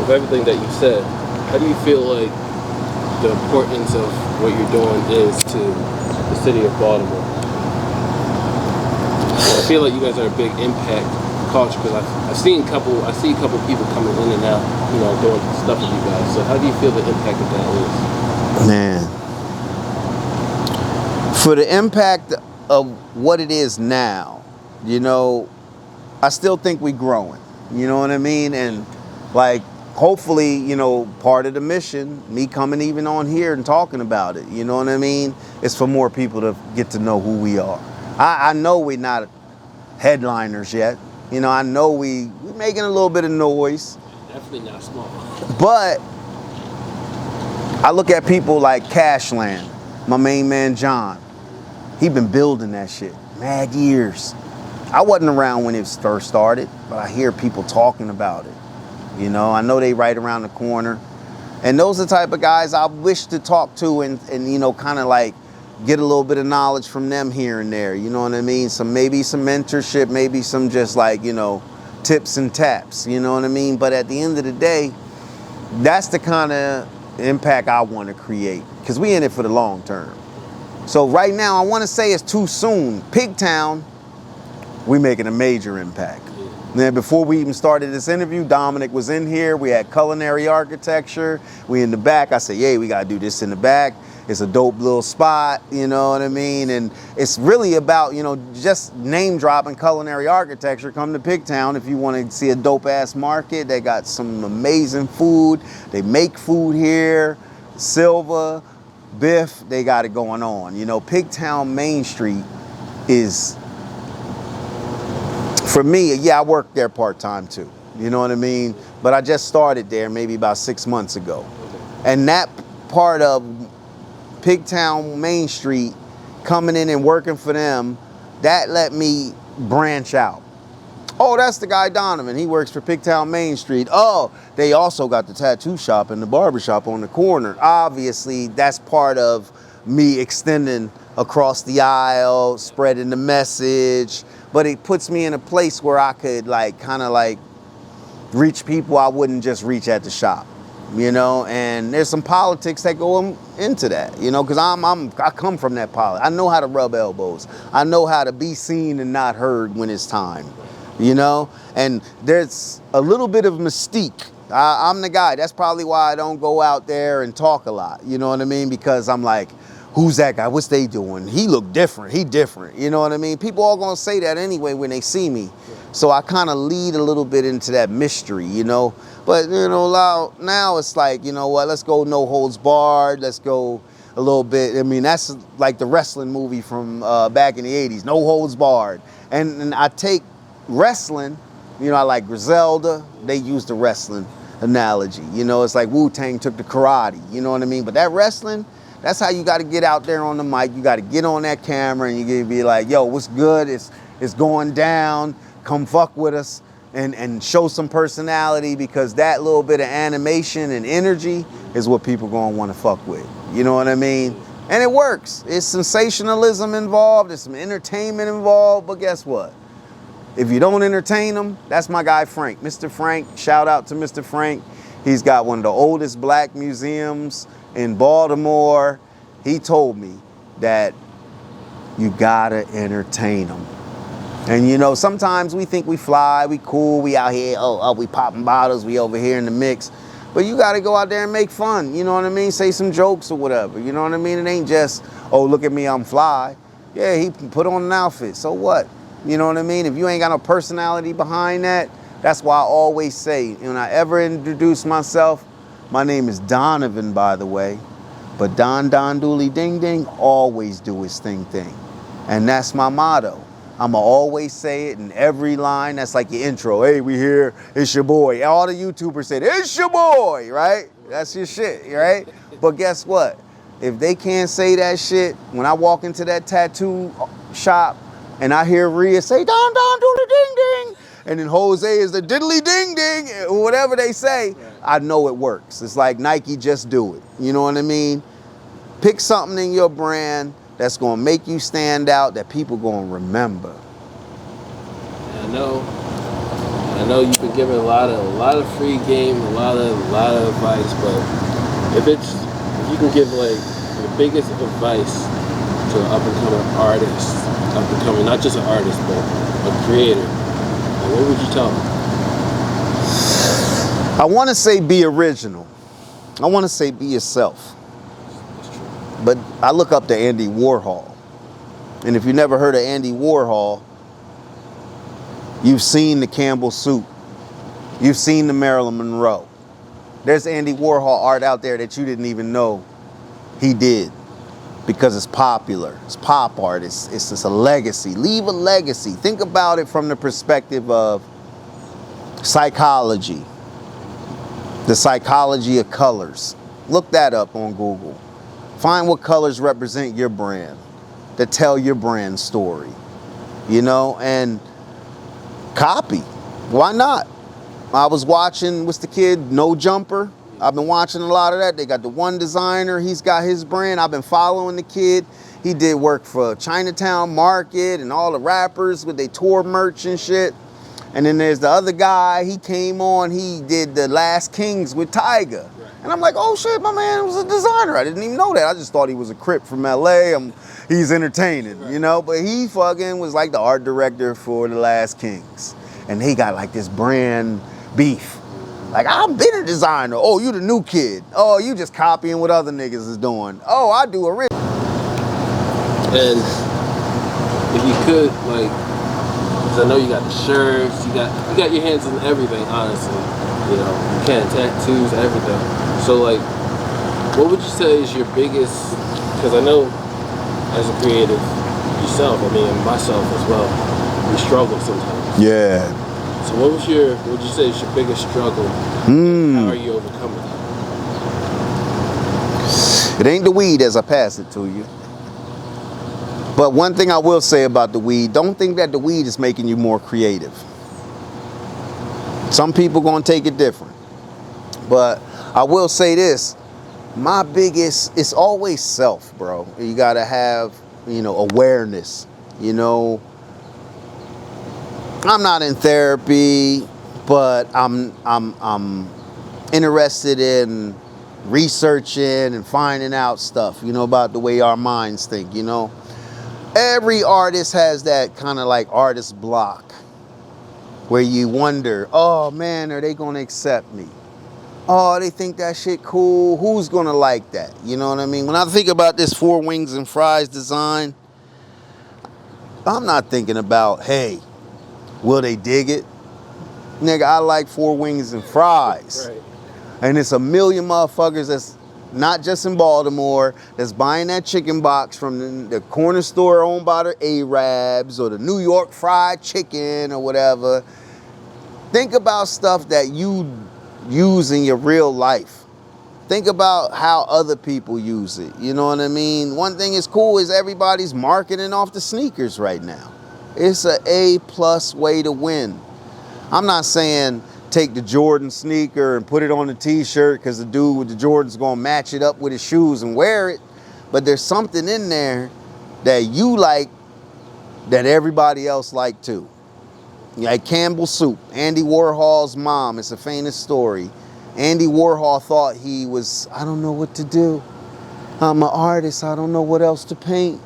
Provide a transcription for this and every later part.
of everything that you said, how do you feel like the importance of what you're doing is to the city of Baltimore? I feel like you guys are a big impact culture because I see a couple people coming in and out, doing stuff with you guys. So how do you feel the impact of that is? Man, for the impact of what it is now, I still think we're growing. You know what I mean? And like, hopefully, part of the mission, me coming even on here and talking about it, you know what I mean? Is for more people to get to know who we are. I know we're not headliners yet. I know we're making a little bit of noise. Definitely not small. But I look at people like Cashland, my main man John. He been building that shit mad years. I wasn't around when it first started, but I hear people talking about it. I know they right around the corner. And those are the type of guys I wish to talk to and kind of like get a little bit of knowledge from them here and there. You know what I mean? Maybe some mentorship, maybe some just like, tips and taps, you know what I mean? But at the end of the day, that's the kind of impact I want to create because we in it for the long term. So right now, I want to say it's too soon. Pigtown, we making a major impact. Then before we even started this interview, Dominic was in here. We had culinary architecture. We in the back. I said, yeah, we got to do this in the back. It's a dope little spot, you know what I mean? And it's really about, just name dropping culinary architecture. Come to Pigtown if you want to see a dope ass market. They got some amazing food. They make food here. Silva, Biff, they got it going on. Pigtown Main Street is, for me, yeah, I worked there part-time too. You know what I mean? But I just started there maybe about 6 months ago. And that part of Pigtown Main Street, coming in and working for them, that let me branch out. Oh, that's the guy Donovan. He works for Pigtown Main Street. Oh, they also got the tattoo shop and the barber shop on the corner. Obviously, that's part of me extending across the aisle, spreading the message. But it puts me in a place where I could kind of reach people I wouldn't just reach at the shop. And there's some politics that go into that, because I come from that politics. I know how to rub elbows. I know how to be seen and not heard when it's time, and there's a little bit of mystique. I'm the guy. That's probably why I don't go out there and talk a lot. You know what I mean? Because I'm like, who's that guy? What's they doing? He look different. He different. You know what I mean? People all gonna say that anyway when they see me. So I kind of lead a little bit into that mystery, But, now it's like, let's go no holds barred. Let's go a little bit. I mean, that's like the wrestling movie from back in the 80s, no holds barred. And I take wrestling, I like Griselda. They use the wrestling analogy. It's like Wu-Tang took the karate. You know what I mean? But that wrestling, that's how you got to get out there on the mic. You got to get on that camera and you got to be like, yo, what's good? It's going down. Come fuck with us and show some personality, because that little bit of animation and energy is what people gonna want to fuck with. You know what I mean? And it works. It's sensationalism involved. There's some entertainment involved. But guess what? If you don't entertain them, that's my guy Frank. Mr. Frank, shout out to Mr. Frank. He's got one of the oldest black museums in Baltimore. He told me that you gotta entertain them. And sometimes we think we fly, we cool, we out here, we popping bottles, we over here in the mix. But you gotta go out there and make fun, you know what I mean? Say some jokes or whatever, you know what I mean? It ain't just, oh, look at me, I'm fly. Yeah, he put on an outfit, so what? You know what I mean? If you ain't got no personality behind that, that's why I always say, when I ever introduce myself, my name is Donovan, by the way, but Don Dooley Ding Ding always do his thing. And that's my motto. I'ma always say it in every line. That's like your intro. Hey, we here. It's your boy. All the YouTubers said, it's your boy, right? That's your shit, right? But guess what? If they can't say that shit, when I walk into that tattoo shop and I hear Rhea say, Don Dooley Ding Ding, and then Jose is the diddly ding ding, or whatever they say, I know it works. It's like Nike, just do it. You know what I mean? Pick something in your brand that's gonna make you stand out, that people gonna remember. I know. I know you've been giving a lot of free game, a lot of advice, but if you can give like the biggest advice to an up and coming artist, up and coming, not just an artist, but a creator, what would you tell them? I want to say be original. I want to say be yourself. That's true. But I look up to Andy Warhol. And if you never heard of Andy Warhol, you've seen the Campbell Soup. You've seen the Marilyn Monroe. There's Andy Warhol art out there that you didn't even know he did because it's popular. It's pop art. It's just a legacy. Leave a legacy. Think about it from the perspective of psychology. The psychology of colors. Look that up on Google. Find what colors represent your brand, that tell your brand story, you know, and copy. Why not? I was watching, what's the kid, No Jumper? I've been watching a lot of that. They got the one designer, he's got his brand. I've been following the kid. He did work for Chinatown Market and all the rappers with their tour merch and shit. And then there's the other guy, he came on, he did the Last Kings with Tyga. And I'm like, oh shit, my man was a designer. I didn't even know that. I just thought he was a Crip from LA. He's entertaining, you know? But he fucking was like the art director for the Last Kings. And he got like this brand beef. Like, I've been a designer. Oh, you the new kid. Oh, you just copying what other niggas is doing. Oh, I do original. And if you could, like, because I know you got the shirts, you got your hands on everything, honestly. You know, you can, tattoos, everything. So, like, what would you say is your biggest, because I know as a creative yourself, I mean, myself as well, we struggle sometimes. Yeah. So what would you say is your biggest struggle? How are you overcoming it? It ain't the weed as I pass it to you. But one thing I will say about the weed, don't think that the weed is making you more creative. Some people gonna take it different. But I will say this, my biggest, it's always self, bro. You gotta have, you know, awareness, you know. I'm not in therapy, but I'm interested in researching and finding out stuff, you know, about the way our minds think, you know. Every artist has that kind of like artist block where you wonder, oh man, are they gonna accept me? Oh, they think that shit cool. Who's gonna like that? You know what I mean? When I think about this 4 wings and fries design, I'm not thinking about, hey, will they dig it? Nigga, I like 4 wings and fries. Right. And it's a million motherfuckers that's not just in Baltimore that's buying that chicken box from the corner store owned by the Arabs or the New York Fried Chicken or whatever. Think about stuff that you use in your real life. Think about how other people use it. You know what I mean? One thing is cool is everybody's marketing off the sneakers right now. It's an A+ way to win. I'm not saying take the Jordan sneaker and put it on the t-shirt because the dude with the Jordan's gonna match it up with his shoes and wear it. But there's something in there that you like that everybody else like too. Like Campbell Soup, Andy Warhol's mom, it's a famous story. Andy Warhol thought he was, I don't know what to do. I'm an artist, I don't know what else to paint.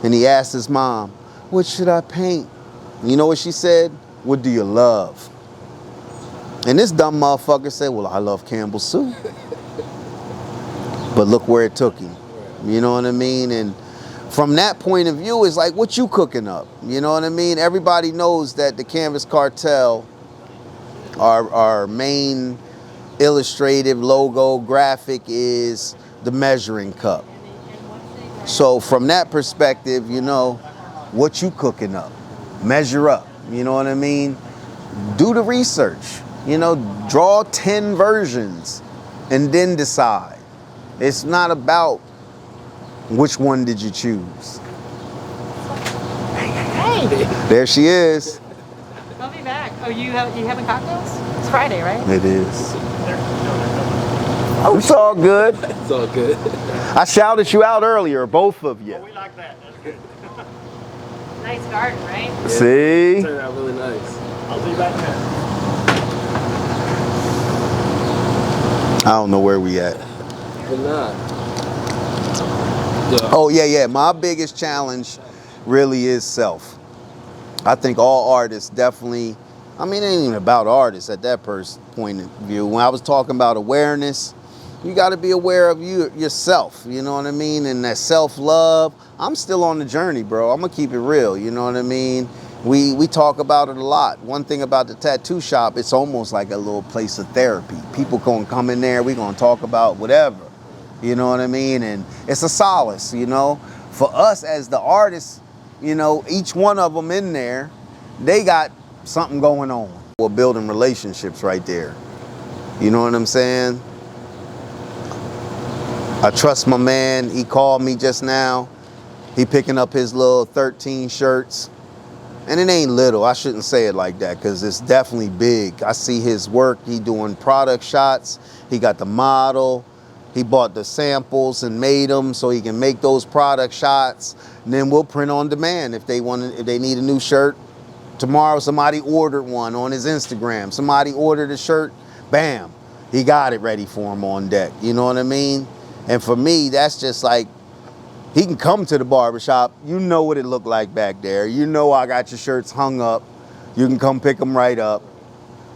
And he asked his mom, what should I paint? You know what she said? What do you love? And this dumb motherfucker said, well, I love Campbell Soup. But look where it took him. You know what I mean? And from that point of view, it's like, what you cooking up? You know what I mean? Everybody knows that the Canvas Cartel, our main illustrative logo graphic is the measuring cup. So from that perspective, you know, what you cooking up? Measure up, you know what I mean? Do the research, you know, draw 10 versions and then decide. It's not about which one did you choose. Hey! There she is. I'll be back. Oh, you having cocktails? It's Friday, right? It is. It's all good. It's all good. I shouted you out earlier, both of you. We like that. That's good. Nice garden, right? See? Turned out really nice. I'll be back now. I don't know where we at. But nah. Yeah. Oh, yeah. My biggest challenge really is self. I think all artists definitely, I mean, it ain't even about artists at that point of view. When I was talking about awareness, you got to be aware of yourself, you know what I mean? And that self-love. I'm still on the journey, bro. I'm going to keep it real, you know what I mean? We talk about it a lot. One thing about the tattoo shop, it's almost like a little place of therapy. People gonna come in there, we gonna talk about whatever, you know what I mean? And it's a solace, you know? For us as the artists, you know, each one of them in there, they got something going on. We're building relationships right there. You know what I'm saying? I trust my man. He called me just now. He picking up his little 13 shirts. And it ain't little. I shouldn't say it like that because it's definitely big. I see his work. He doing product shots. He got the model. He bought the samples and made them so he can make those product shots. And then we'll print on demand if they need a new shirt. Tomorrow somebody ordered one on his Instagram. Somebody ordered a shirt. Bam. He got it ready for him on deck. You know what I mean? And for me, that's just like, he can come to the barbershop. You know what it looked like back there. You know I got your shirts hung up. You can come pick them right up.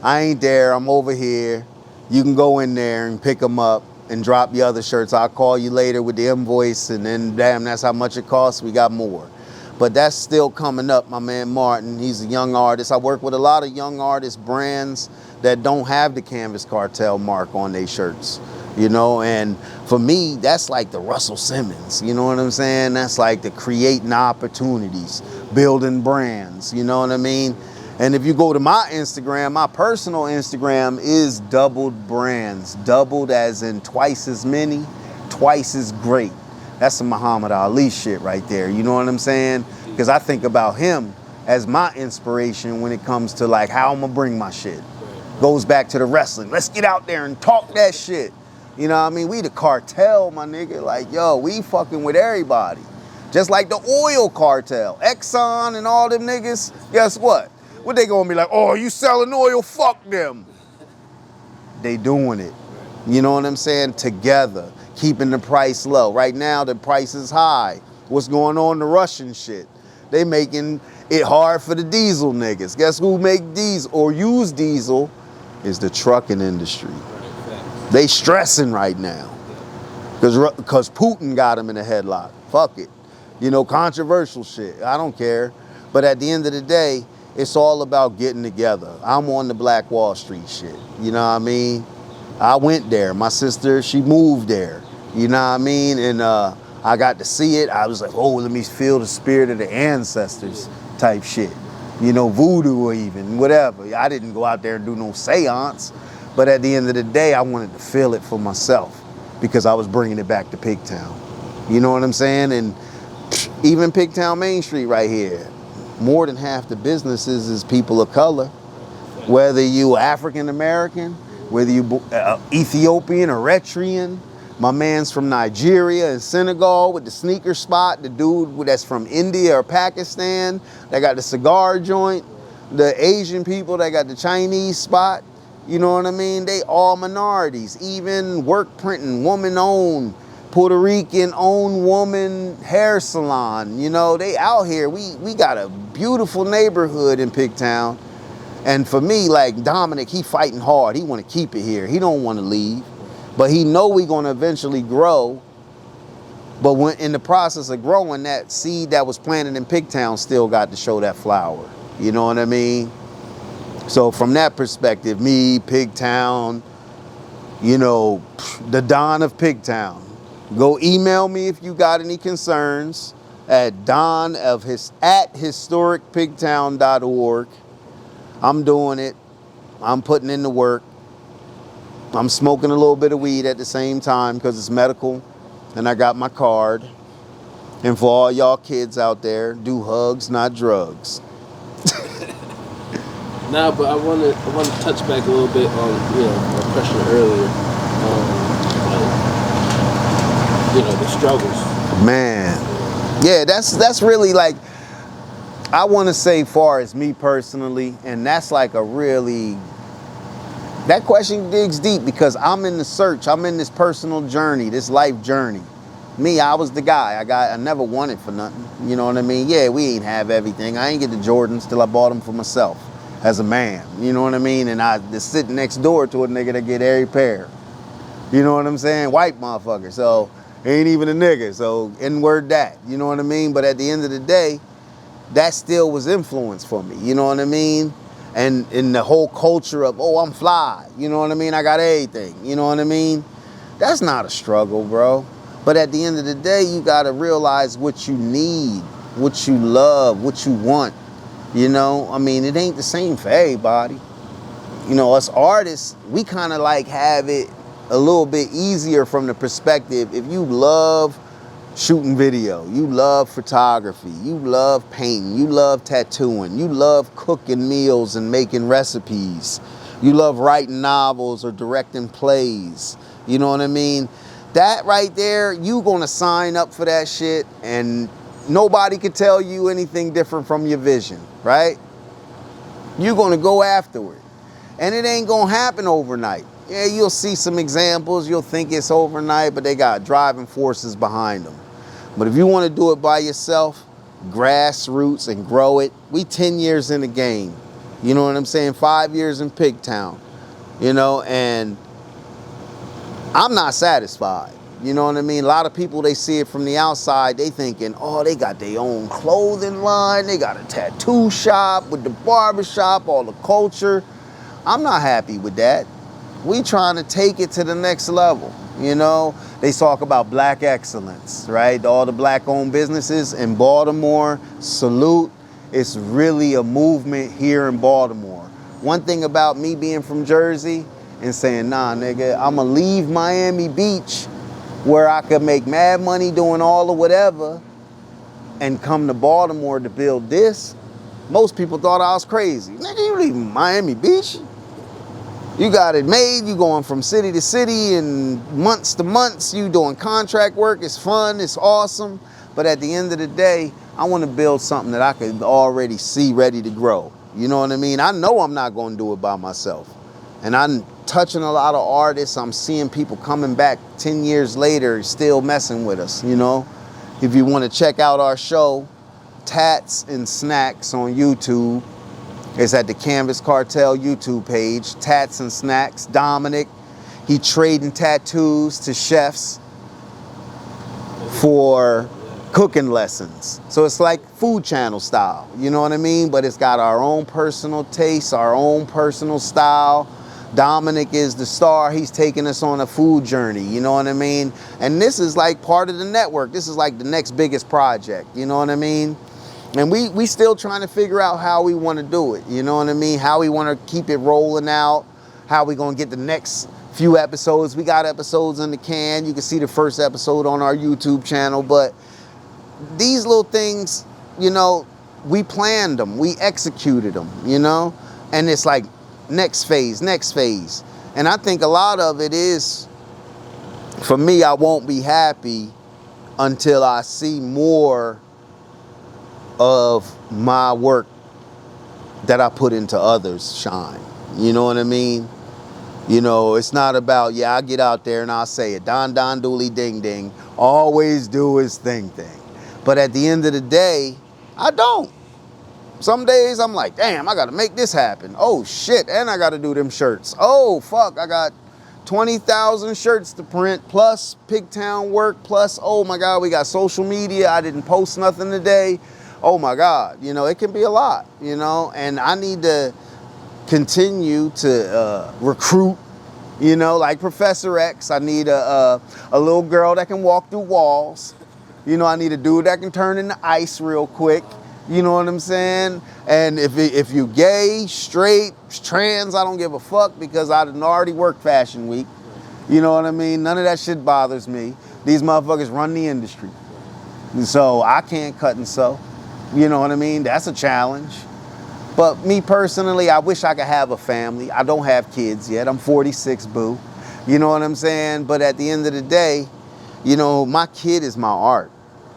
I ain't there. I'm over here. You can go in there and pick them up and drop your other shirts. I'll call you later with the invoice, and then, damn, that's how much it costs. We got more. But that's still coming up, my man Martin. He's a young artist. I work with a lot of young artist brands that don't have the Canvas Cartel mark on their shirts. You know, and for me, that's like the Russell Simmons, you know what I'm saying? That's like the creating opportunities, building brands, you know what I mean? And if you go to my Instagram, my personal Instagram is doubled brands, doubled as in twice as many, twice as great. That's some Muhammad Ali shit right there, you know what I'm saying? Because I think about him as my inspiration when it comes to like how I'm gonna bring my shit. Goes back to the wrestling. Let's get out there and talk that shit. You know what I mean? We the cartel, my nigga. Like, yo, we fucking with everybody. Just like the oil cartel. Exxon and all them niggas, guess what? What they gonna be like, oh, you selling oil? Fuck them. They doing it. You know what I'm saying? Together, keeping the price low. Right now, the price is high. What's going on? The Russian shit. They making it hard for the diesel niggas. Guess who make diesel or use diesel? Is the trucking industry. They stressing right now because Putin got them in a headlock. Fuck it. You know, controversial shit. I don't care. But at the end of the day, it's all about getting together. I'm on the Black Wall Street shit. You know what I mean? I went there. My sister, she moved there. You know what I mean? And I got to see it. I was like, oh, let me feel the spirit of the ancestors type shit. You know, voodoo or even whatever. I didn't go out there and do no seance. But at the end of the day, I wanted to feel it for myself because I was bringing it back to Pigtown. You know what I'm saying? And even Pigtown Main Street right here, more than half the businesses is people of color. Whether you African American, whether you Ethiopian, Eritrean, my man's from Nigeria and Senegal with the sneaker spot, the dude that's from India or Pakistan that got the cigar joint, the Asian people that got the Chinese spot. You know what I mean? They all minorities, even work printing, woman-owned, Puerto Rican-owned woman hair salon. You know, they out here. We got a beautiful neighborhood in Pigtown. And for me, like Dominic, he fighting hard. He want to keep it here. He don't want to leave. But he know we going to eventually grow. But when in the process of growing, that seed that was planted in Pigtown still got to show that flower. You know what I mean? So from that perspective, me, Pigtown, you know, the Don of Pigtown. Go email me if you got any concerns at historicpigtown.org. I'm doing it. I'm putting in the work. I'm smoking a little bit of weed at the same time because it's medical and I got my card. And for all y'all kids out there, do hugs, not drugs. Nah, but I want to touch back a little bit on my question earlier, the struggles. Man, yeah, that's really like I want to say far as me personally, and that's like a really That question digs deep because I'm in the search. I'm in this personal journey, this life journey. Me, I was the guy. I never wanted for nothing. You know what I mean? Yeah, we ain't have everything. I ain't get the Jordans till I bought them for myself as a man. You know what I mean? And I just sitting next door to a nigga that get every pair. You know what I'm saying? White motherfucker. So ain't even a nigga. So N-word that. You know what I mean? But at the end of the day, that still was influence for me. You know what I mean? And in the whole culture of, oh, I'm fly. You know what I mean? I got everything. You know what I mean? That's not a struggle, bro. But at the end of the day, you got to realize what you need, what you love, what you want. You know, I mean, it ain't the same for everybody. You know, us artists, we kind of like have it a little bit easier from the perspective. If you love shooting video, you love photography, you love painting, you love tattooing, you love cooking meals and making recipes, you love writing novels or directing plays, you know what I mean? That right there, you gonna sign up for that shit and nobody could tell you anything different from your vision, right? You're gonna go after it. And it ain't gonna happen overnight. Yeah, you'll see some examples, you'll think it's overnight, but they got driving forces behind them. But if you wanna do it by yourself, grassroots and grow it, we 10 years in the game. You know what I'm saying? 5 years in Pigtown, you know, and I'm not satisfied. You know what I mean? A lot of people, they see it from the outside, they thinking, oh, they got their own clothing line, they got a tattoo shop with the barber shop, all the culture. I'm not happy with that. We trying to take it to the next level. You know, they talk about black excellence, right? All the black-owned businesses in Baltimore, salute. It's really a movement here in Baltimore. One thing about me being from Jersey and saying, nah, nigga, I'ma leave Miami Beach where I could make mad money doing all of whatever and come to Baltimore to build this. Most people thought I was crazy. Nigga, you leaving Miami Beach? You got it made, you going from city to city and months to months, you doing contract work, it's fun, it's awesome. But at the end of the day, I want to build something that I can already see ready to grow. You know what I mean? I know I'm not going to do it by myself. And I'm touching a lot of artists, I'm seeing people coming back 10 years later, still messing with us, you know? If you want to check out our show, Tats and Snacks on YouTube, it's at the Canvas Cartel YouTube page, Tats and Snacks. Dominic, he trading tattoos to chefs for cooking lessons. So it's like Food Channel style, you know what I mean? But it's got our own personal taste, our own personal style. Dominic is the star, he's taking us on a food journey, you know what I mean? And this is like part of the network. This is like the next biggest project, you know what I mean? And we still trying to figure out how we want to do it, you know what I mean? How we want to keep it rolling out, how we going to get the next few episodes. We got episodes in the can. You can see the first episode on our YouTube channel, but these little things, you know, we planned them, we executed them, you know? And it's like next phase, next phase. And I think a lot of it is, for me, I won't be happy until I see more of my work that I put into others shine. You know what I mean? You know, it's not about, yeah, I get out there and I'll say it, don, don, dooley, ding, ding, always do his thing. But at the end of the day, I don't. Some days I'm like, damn, I gotta make this happen. Oh shit, and I gotta do them shirts. Oh fuck, I got 20,000 shirts to print, plus Pigtown work, plus, oh my God, we got social media, I didn't post nothing today. Oh my God, you know, it can be a lot, you know, and I need to continue to recruit, you know, like Professor X. I need a little girl that can walk through walls. You know, I need a dude that can turn into ice real quick. You know what I'm saying? And if you gay, straight, trans, I don't give a fuck because I done already worked Fashion Week. You know what I mean? None of that shit bothers me. These motherfuckers run the industry. So I can't cut and sew. You know what I mean? That's a challenge. But me personally, I wish I could have a family. I don't have kids yet. I'm 46, boo. You know what I'm saying? But at the end of the day, you know, my kid is my art.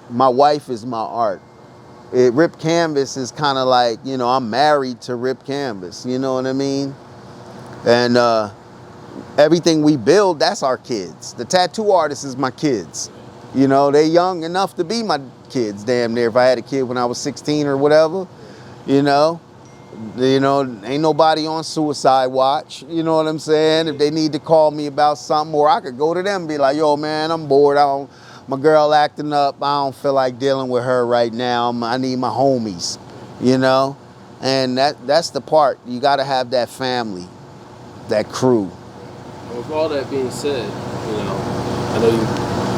My wife is my art. Rip Canvas is kind of like, you know, I'm married to Rip Canvas. You know what I mean? And everything we build, that's our kids. The tattoo artist is my kids. You know, they young enough to be my kids, damn near. If I had a kid when I was 16 or whatever, you know, ain't nobody on suicide watch. You know what I'm saying? If they need to call me about something, or I could go to them and be like, yo, man, I'm bored. My girl acting up. I don't feel like dealing with her right now. I need my homies, you know? And that's the part. You got to have that family, that crew. With all that being said, you know, I know you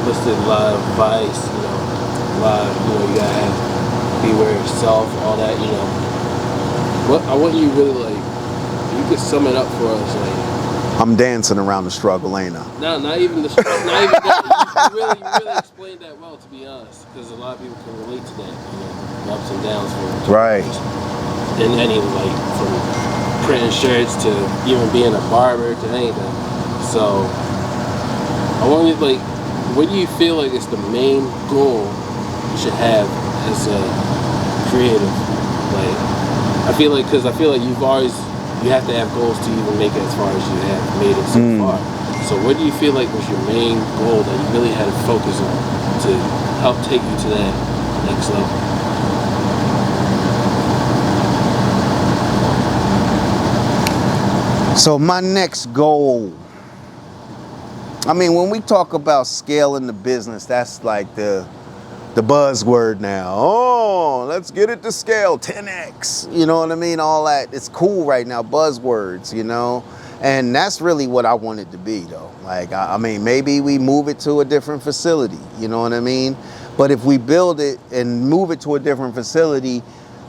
listed a lot of advice, you know, a lot of, you know, you gotta beware yourself, all that, you know. What I want you really, like, you could sum it up for us, like. I'm dancing around the struggle, ain't I? No, not even the struggle, not even that. You really explained that well, to be honest, because a lot of people can relate to that, you know, the ups and downs from right. And any, like, from printing shirts to even being a barber to anything. So I want you, like, what do you feel like is the main goal you should have as a creative? Like, I feel like you have to have goals to even make it as far as you have made it so far. So what do you feel like was your main goal that you really had to focus on to help take you to that next level? So my next goal, I mean, when we talk about scaling the business, that's like the buzzword now. Oh, let's get it to scale, 10x. You know what I mean? All that. It's cool right now, buzzwords, you know? And that's really what I want it to be, though. Like, I mean, maybe we move it to a different facility, you know what I mean? But if we build it and move it to a different facility,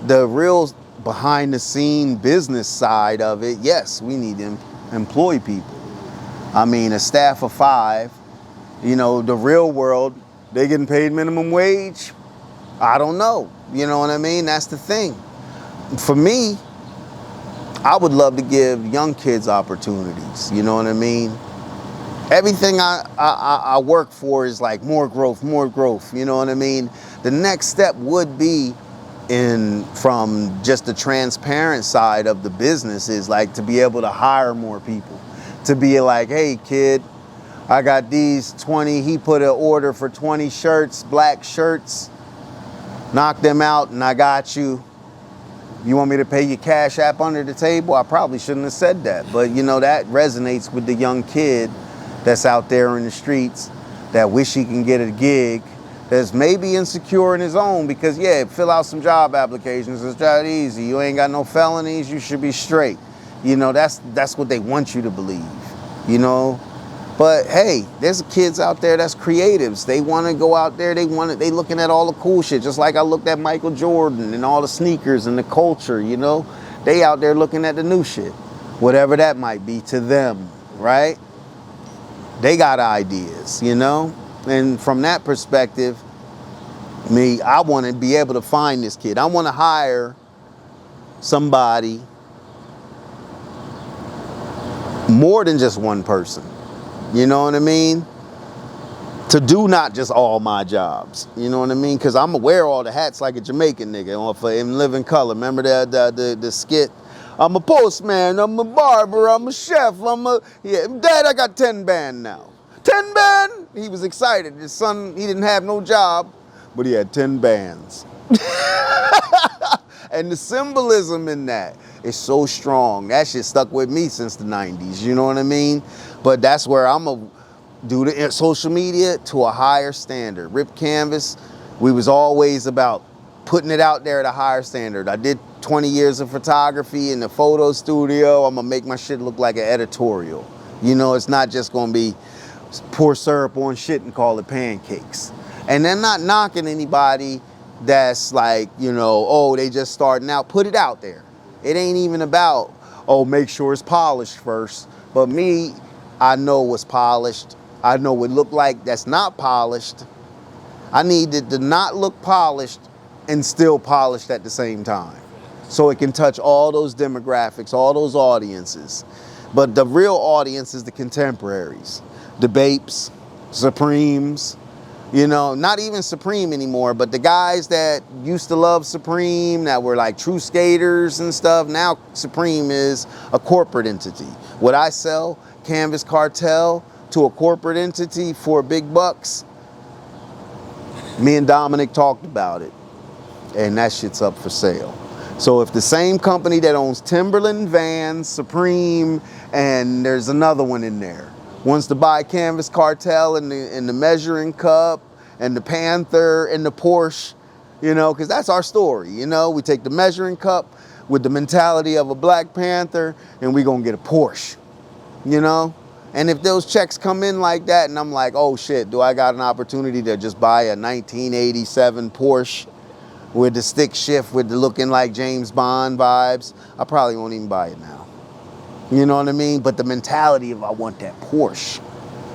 the real behind the scene business side of it, yes, we need to employ people. I mean, a staff of 5, you know, the real world, they getting paid minimum wage? I don't know. You know what I mean? That's the thing. For me, I would love to give young kids opportunities. You know what I mean? Everything I work for is like more growth. You know what I mean? The next step would be from just the transparent side of the business is like to be able to hire more people. To be like, hey, kid, I got these 20, he put an order for 20 shirts, black shirts, knock them out and I got you. You want me to pay your Cash App under the table? I probably shouldn't have said that, but you know, that resonates with the young kid that's out there in the streets that wish he can get a gig, that's maybe insecure in his own because yeah, fill out some job applications, it's that easy. You ain't got no felonies, you should be straight. You know, that's what they want you to believe, you know? But hey, there's kids out there that's creatives. They want to go out there. They looking at all the cool shit. Just like I looked at Michael Jordan and all the sneakers and the culture, you know? They out there looking at the new shit. Whatever that might be to them, right? They got ideas, you know? And from that perspective, I want to be able to find this kid. I want to hire somebody more than just one person. You know what I mean? To do not just all my jobs. You know what I mean? Because I'm going to wear all the hats like a Jamaican nigga or for In Living Color. Remember the skit? I'm a postman, I'm a barber, I'm a chef, Dad, I got 10 band now. 10 band? He was excited. His son, he didn't have no job, but he had 10 bands. And the symbolism in that is so strong. That shit stuck with me since the 90s, you know what I mean? But that's where I'm going to do the social media to a higher standard. Rip Canvas, we was always about putting it out there at a higher standard. I did 20 years of photography in the photo studio. I'm going to make my shit look like an editorial. You know, it's not just going to be pour syrup on shit and call it pancakes. And they're not knocking anybody that's like, you know, oh, they just starting out. Put it out there. It ain't even about, oh, make sure it's polished first. But me, I know what's polished. I know what look like that's not polished. I need it to not look polished and still polished at the same time. So it can touch all those demographics, all those audiences. But the real audience is the contemporaries. The Bapes, Supremes, you know, not even Supreme anymore, but the guys that used to love Supreme, that were like true skaters and stuff, now Supreme is a corporate entity. What I sell Canvas Cartel to a corporate entity for big bucks, me and Dominic talked about it, and that shit's up for sale. So if the same company that owns Timberland, Vans, Supreme, and there's another one in there, wants to buy Canvas Cartel and the measuring cup and the Panther and the Porsche, you know, because that's our story, you know. We take the measuring cup with the mentality of a Black Panther and we're gonna get a Porsche, you know. And if those checks come in like that and I'm like, oh shit, do I got an opportunity to just buy a 1987 Porsche with the stick shift with the looking like James Bond vibes, I probably won't even buy it now. You know what I mean? But the mentality of I want that Porsche,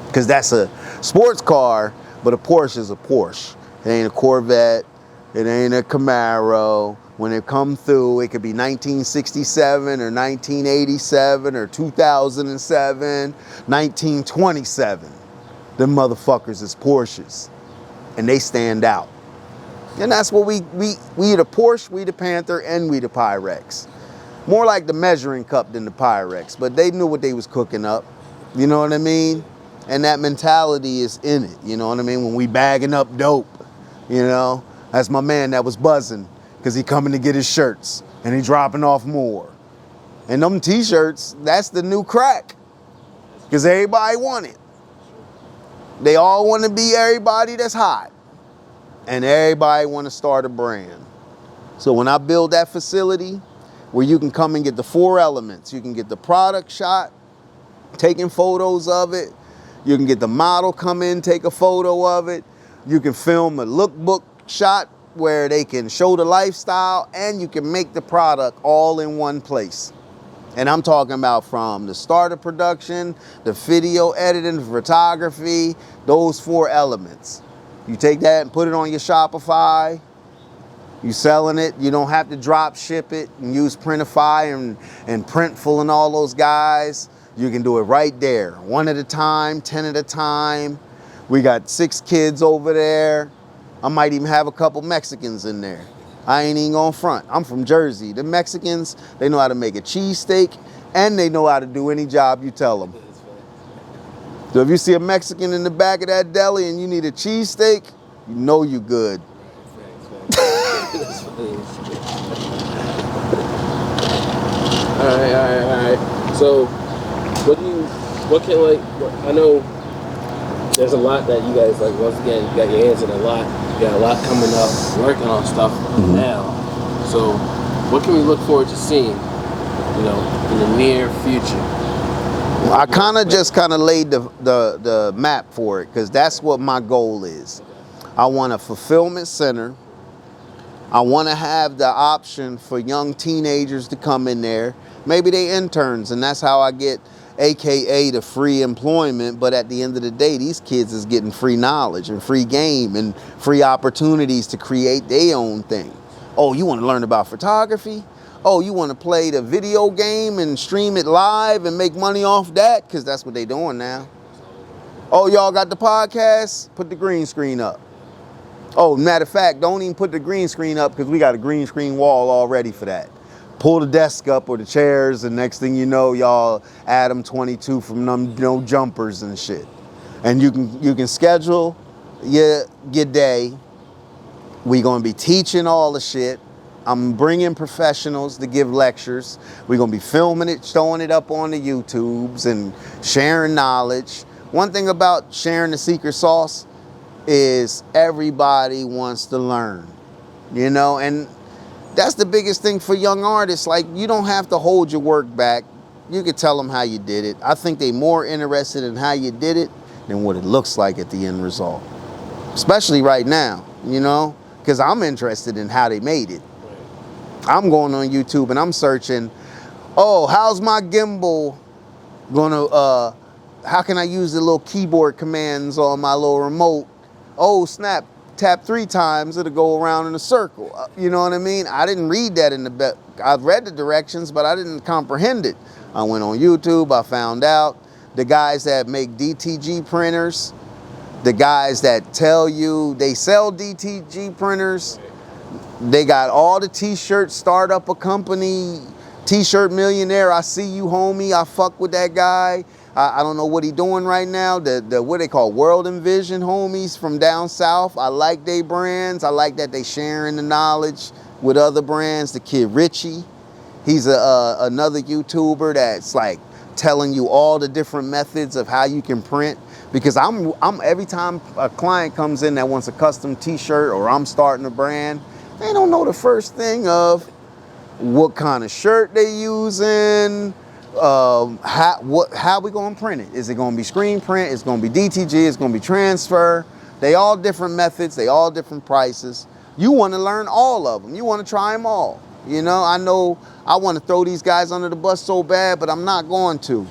because that's a sports car, but a Porsche is a Porsche. It ain't a Corvette, it ain't a Camaro. When it come through, it could be 1967 or 1987 or 2007, 1927. Them motherfuckers is Porsches, and they stand out. And that's what we the Porsche, we the Panther, and we the Pyrex. More like the measuring cup than the Pyrex, but they knew what they was cooking up. You know what I mean? And that mentality is in it. You know what I mean? When we bagging up dope, you know, that's my man that was buzzing because he coming to get his shirts and he dropping off more. And them t-shirts, that's the new crack because everybody want it. They all want to be everybody that's hot. And everybody want to start a brand. So when I build that facility where you can come and get the 4 elements, you can get the product shot, taking photos of it, you can get the model come in, take a photo of it, you can film a lookbook shot where they can show the lifestyle, and you can make the product all in one place. And I'm talking about from the start of production, the video editing, photography, those 4 elements. You take that and put it on your Shopify, you selling it, you don't have to drop ship it and use Printify and Printful and all those guys. You can do it right there, 1 at a time, 10 at a time. We got 6 kids over there. I might even have a couple Mexicans in there. I ain't even gonna front. I'm from Jersey. The Mexicans, they know how to make a cheesesteak and they know how to do any job you tell them. So if you see a Mexican in the back of that deli and you need a cheesesteak, you know you good. All right. So, I know there's a lot that you guys, like, once again, you got your hands in a lot. You got a lot coming up, working on stuff now. So, what can we look forward to seeing, you know, in the near future? I kind of laid the map for it because that's what my goal is. I want a fulfillment center. I want to have the option for young teenagers to come in there. Maybe they interns, and that's how I get AKA the free employment. But at the end of the day, these kids is getting free knowledge and free game and free opportunities to create their own thing. Oh, you want to learn about photography? Oh, you want to play the video game and stream it live and make money off that? Because that's what they doing now. Oh, y'all got the podcast? Put the green screen up. Oh, matter of fact, don't even put the green screen up because we got a green screen wall already for that. Pull the desk up or the chairs, and next thing you know, y'all Adam 22 from them, you know, jumpers and shit. And you can schedule your day. We gonna be teaching all the shit. I'm bringing professionals to give lectures. We're gonna be filming it, throwing it up on the YouTubes and sharing knowledge. One thing about sharing the secret sauce is everybody wants to learn, you know, and that's the biggest thing for young artists. Like, you don't have to hold your work back. You can tell them how you did it. I think they're more interested in how you did it than what it looks like at the end result, especially right now, you know, because I'm interested in how they made it. I'm going on YouTube and I'm searching, oh, how's my gimbal gonna, how can I use the little keyboard commands on my little remote? Oh, snap, tap 3 times, it'll go around in a circle. You know what I mean? I didn't read that in the I've read the directions, but I didn't comprehend it. I went on YouTube, I found out the guys that make DTG printers, the guys that tell you they sell DTG printers, they got all the t-shirts, start up a company, t-shirt millionaire, I see you homie, I fuck with that guy. I don't know what he doing right now. The what they call World Envision homies from down south. I like they brands. I like that they sharing the knowledge with other brands. The kid Richie, he's another YouTuber that's like telling you all the different methods of how you can print. Because I'm every time a client comes in that wants a custom T-shirt or I'm starting a brand, they don't know the first thing of what kind of shirt they using. How we gonna print it? Is it gonna be screen print? It's gonna be DTG, it's gonna be transfer. They all different methods, they all different prices. You wanna learn all of them. You wanna try them all. You know I wanna throw these guys under the bus so bad, but I'm not going to.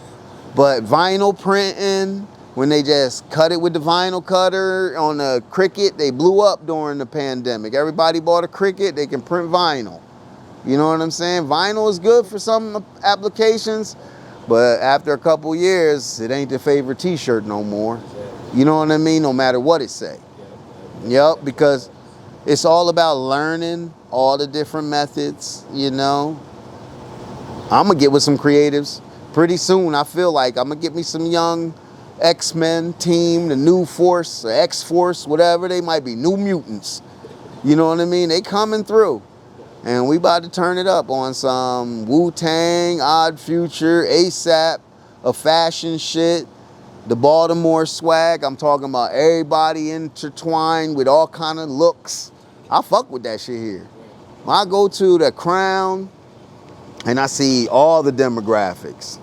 But vinyl printing, when they just cut it with the vinyl cutter on a Cricut, they blew up during the pandemic. Everybody bought a Cricut, they can print vinyl. You know what I'm saying? Vinyl is good for some applications, but after a couple years, it ain't the favorite T-shirt no more. You know what I mean? No matter what it say. Yep, because it's all about learning all the different methods, you know. I'm gonna get with some creatives pretty soon. I feel like I'm gonna get me some young X-Men team, the New Force, or X-Force, whatever. They might be New Mutants. You know what I mean? They coming through. And we about to turn it up on some Wu-Tang, Odd Future, ASAP, a fashion shit, the Baltimore swag. I'm talking about everybody intertwined with all kind of looks. I fuck with that shit here. When I go to the Crown and I see all the demographics,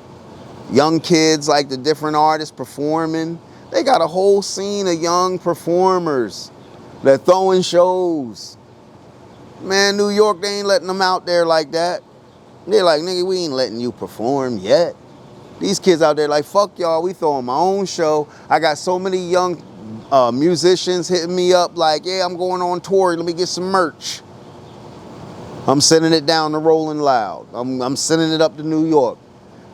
young kids like the different artists performing, they got a whole scene of young performers that throwing shows. Man, New York, they ain't letting them out there like that. They're like, nigga, we ain't letting you perform yet. These kids out there like, fuck y'all, we throwing my own show. I got so many young musicians hitting me up like, yeah, I'm going on tour, let me get some merch. I'm sending it down to Rolling Loud. I'm sending it up to New York.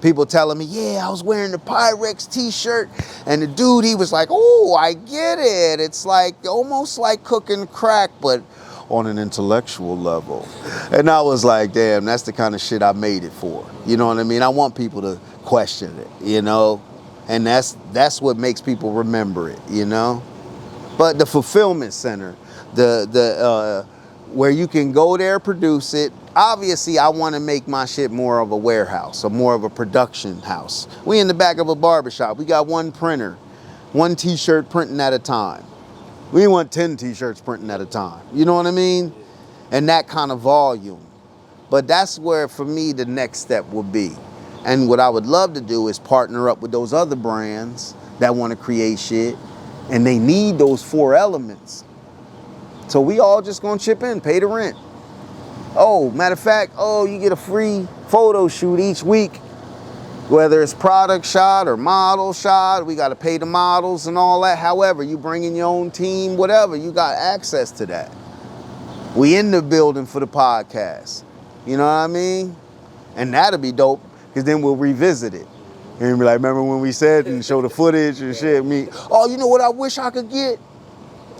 People telling me, yeah, I was wearing the Pyrex t-shirt, and the dude, he was like, oh, I get it. It's like, almost like cooking crack, but on an intellectual level. And I was like, damn, that's the kind of shit I made it for. You know what I mean? I want people to question it, you know? And that's what makes people remember it, you know? But the fulfillment center, where you can go there, produce it. Obviously, I want to make my shit more of a warehouse or more of a production house. We in the back of a barbershop. We got one printer, one t-shirt printing at a time. We want 10 t-shirts printing at a time. You know what I mean? And that kind of volume. But that's where, for me, the next step would be. And what I would love to do is partner up with those other brands that want to create shit. And they need those 4 elements. So we all just gonna chip in, pay the rent. Oh, matter of fact, you get a free photo shoot each week. Whether it's product shot or model shot, we gotta pay the models and all that. However, you bring in your own team, whatever, you got access to that. We in the building for the podcast. You know what I mean? And that'll be dope, because then we'll revisit it. And be like, remember when we said, and show the footage and shit, you know what I wish I could get?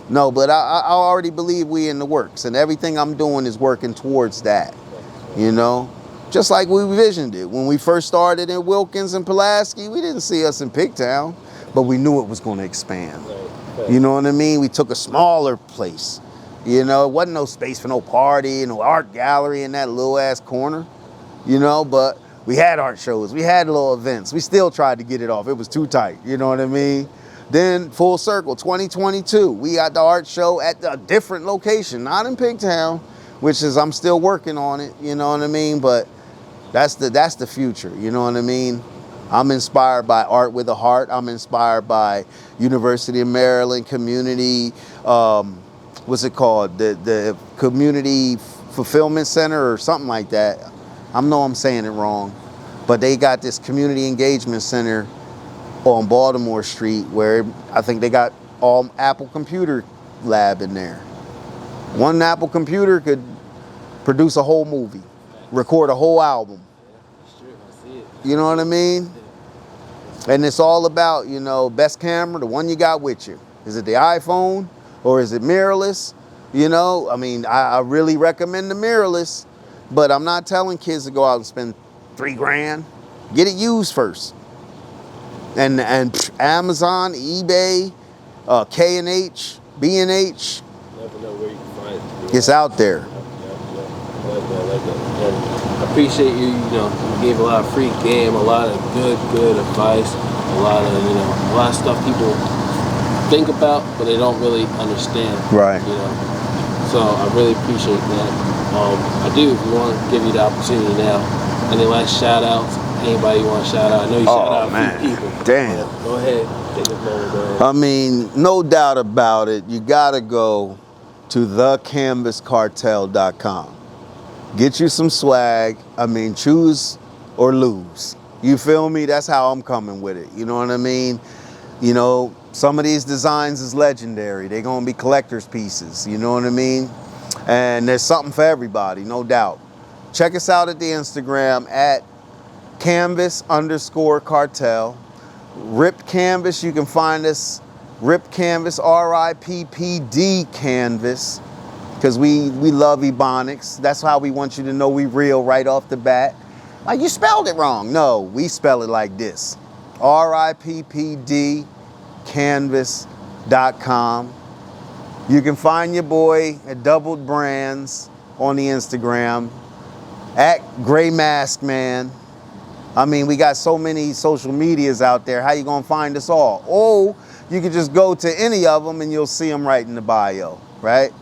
No, but I already believe we in the works, and everything I'm doing is working towards that, you know? Just like we visioned it. When we first started in Wilkins and Pulaski, we didn't see us in Pigtown, but we knew it was going to expand. You know what I mean? We took a smaller place. You know, it wasn't no space for no party, no art gallery in that little ass corner, you know, but we had art shows, we had little events. We still tried to get it off. It was too tight, you know what I mean? Then full circle, 2022, we got the art show at a different location, not in Pigtown, which is, I'm still working on it, you know what I mean? But that's the future, you know what I mean? I'm inspired by Art with a Heart. I'm inspired by University of Maryland Community, what's it called? The Community Fulfillment Center or something like that. I know I'm saying it wrong, but they got this Community Engagement Center on Baltimore Street where I think they got all Apple Computer Lab in there. One Apple computer could produce a whole movie, record a whole album. You know what I mean? And it's all about, you know, best camera, the one you got with you. Is it the iPhone or is it mirrorless? You know, I mean, I really recommend the mirrorless, but I'm not telling kids to go out and spend $3 grand. Get it used first. and Amazon, eBay, K&H, B&H. Never know where you can find it. It's out there. Yeah. I like that. I like that. And I appreciate you. You know, you gave a lot of free game, a lot of good advice, a lot of stuff people think about, but they don't really understand. Right. You know. So I really appreciate that. I do. If you want to give you the opportunity now, any last shout outs? Anybody you want to shout out? I know you shout out a few people. Damn. Go ahead. Take this moment. Go ahead. I mean, no doubt about it. You gotta go to thecanvascartel.com. Get you some swag. I mean, choose or lose. You feel me? That's how I'm coming with it. You know what I mean? You know, some of these designs is legendary. They're gonna be collector's pieces. You know what I mean? And there's something for everybody, no doubt. Check us out at the Instagram at canvas_cartel. Ripped Canvas, you can find us Ripped Canvas, RIPPD Canvas, because we love Ebonics. That's how we want you to know we real right off the bat. Like, you spelled it wrong. No, we spell it like this. RIPPD Canvas.com. You can find your boy at Doubled Brands on the Instagram, at Gray Mask Man. I mean, we got so many social medias out there. How you gonna find us all? Oh, you can just go to any of them and you'll see them right in the bio, right?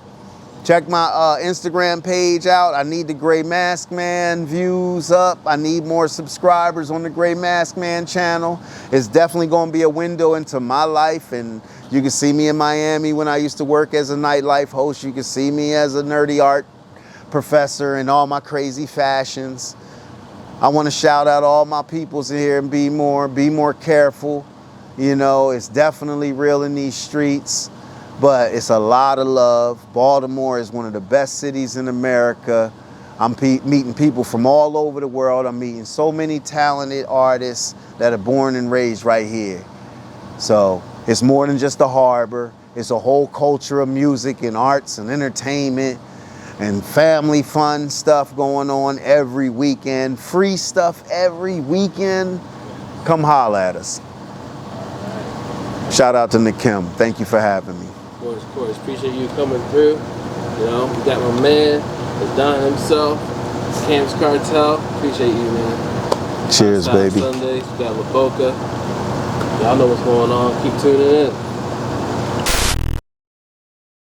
Check my Instagram page out. I need the Gray Mask Man views up. I need more subscribers on the Gray Mask Man channel. It's definitely gonna be a window into my life, and you can see me in Miami when I used to work as a nightlife host. You can see me as a nerdy art professor and all my crazy fashions. I want to shout out all my peoples in here and be more careful. You know, it's definitely real in these streets, but it's a lot of love. Baltimore is one of the best cities in America. I'm meeting people from all over the world. I'm meeting so many talented artists that are born and raised right here. So it's more than just a harbor. It's a whole culture of music and arts and entertainment and family fun stuff going on every weekend. Free stuff every weekend. Come holla at us. Shout out to Nakim. Thank you for having me. Of course. Appreciate you coming through. You know, we got my man, the Don himself, Cam's Cartel. Appreciate you, man. Cheers, Outside baby. Sundays, we got La Boca. Y'all know what's going on. Keep tuning in.